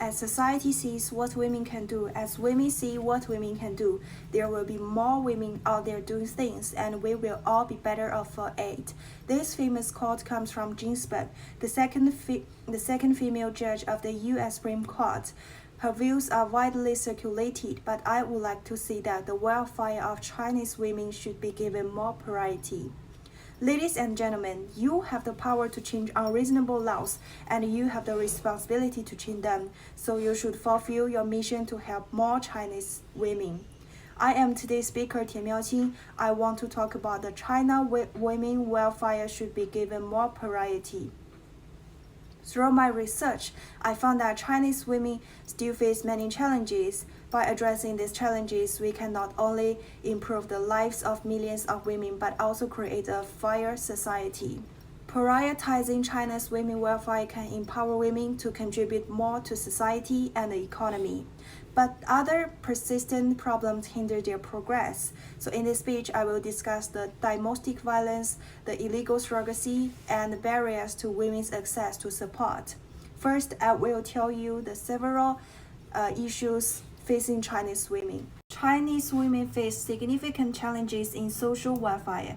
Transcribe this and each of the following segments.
As society sees what women can do, as women see what women can do, there will be more women out there doing things, and we will all be better off for it. This famous quote comes from Ginsburg, the second female judge of the U.S. Supreme Court. Her views are widely circulated, but I would like to see that the welfare of Chinese women should be given more priority. Ladies and gentlemen, you have the power to change unreasonable laws, and you have the responsibility to change them, so you should fulfill your mission to help more Chinese women. I am today's speaker, Tian Miaoqing. I want to talk about the China women welfare should be given more priority. Through my research, I found that Chinese women still face many challenges. By addressing these challenges, we can not only improve the lives of millions of women, but also create a fairer society. Prioritizing China's women welfare can empower women to contribute more to society and the economy. But other persistent problems hinder their progress. So in this speech, I will discuss the domestic violence, the illegal surrogacy, and the barriers to women's access to support. First, I will tell you the several issues facing Chinese women. Chinese women face significant challenges in social welfare.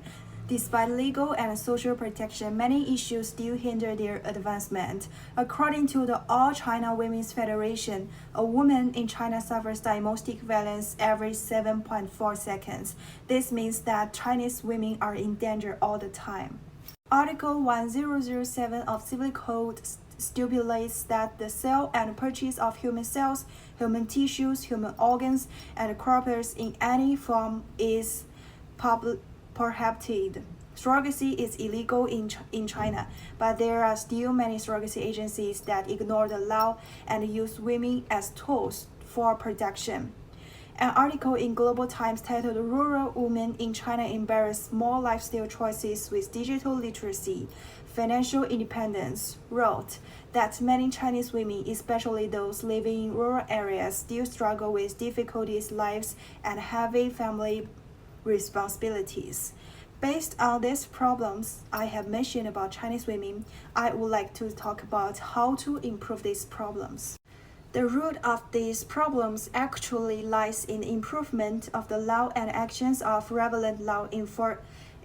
Despite legal and social protection, many issues still hinder their advancement. According to the All China Women's Federation, a woman in China suffers domestic violence every 7.4 seconds. This means that Chinese women are in danger all the time. Article 1007 of Civil Code stipulates that the sale and purchase of human cells, human tissues, human organs, and corpses in any form is prohibited. Surrogacy is illegal in China, but there are still many surrogacy agencies that ignore the law and use women as tools for production. An article in Global Times titled "Rural Women in China Embrace More Lifestyle Choices with Digital Literacy, Financial Independence" wrote that many Chinese women, especially those living in rural areas, still struggle with difficulties, lives, and heavy family responsibilities. Based on these problems I have mentioned about Chinese women, I would like to talk about how to improve these problems. The root of these problems actually lies in the improvement of the law and actions of relevant law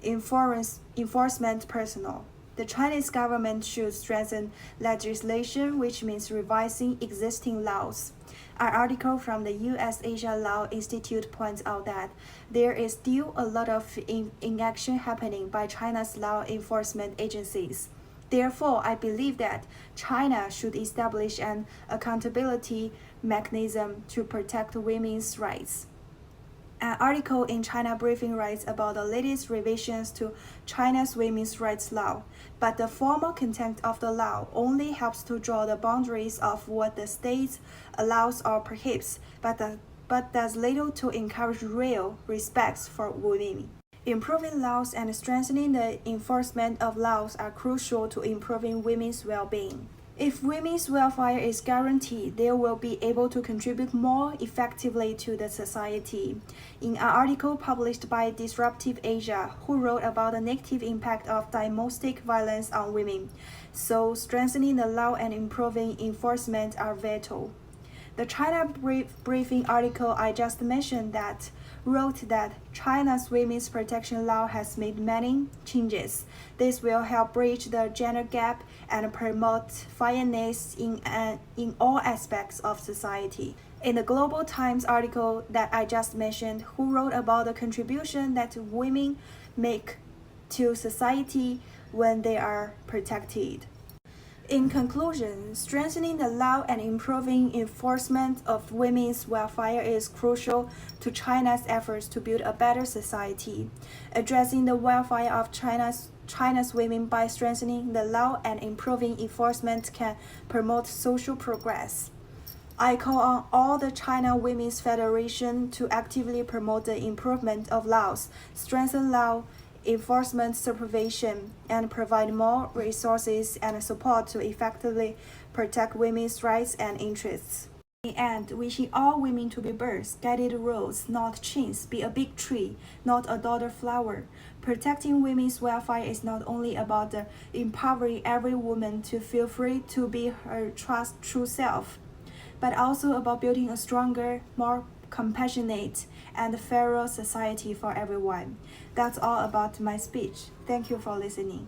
enforcement personnel. The Chinese government should strengthen legislation, which means revising existing laws. An article from the U.S. Asia Law Institute points out that there is still a lot of inaction happening by China's law enforcement agencies. Therefore, I believe that China should establish an accountability mechanism to protect women's rights. An article in China Briefing writes about the latest revisions to China's women's rights law, but the formal content of the law only helps to draw the boundaries of what the state allows or prohibits, but does little to encourage real respect for women. Improving laws and strengthening the enforcement of laws are crucial to improving women's well-being. If women's welfare is guaranteed, they will be able to contribute more effectively to the society. In an article published by Disruptive Asia, who wrote about the negative impact of domestic violence on women, so strengthening the law and improving enforcement are vital. The China Briefing article I just mentioned that wrote that China's women's protection law has made many changes. This will help bridge the gender gap and promote fairness in all aspects of society. In the Global Times article that I just mentioned, who wrote about the contribution that women make to society when they are protected. In conclusion, strengthening the law and improving enforcement of women's welfare is crucial to China's efforts to build a better society. Addressing the welfare of China's women by strengthening the law and improving enforcement can promote social progress. I call on all the China Women's Federation to actively promote the improvement of laws, strengthen law enforcement supervision, and provide more resources and support to effectively protect women's rights and interests. In the end, wishing all women to be birds, guided roads, not chains, be a big tree, not a dotted flower. Protecting women's welfare is not only about empowering every woman to feel free to be her true self, but also about building a stronger, more compassionate, and fairer society for everyone. That's all about my speech. Thank you for listening.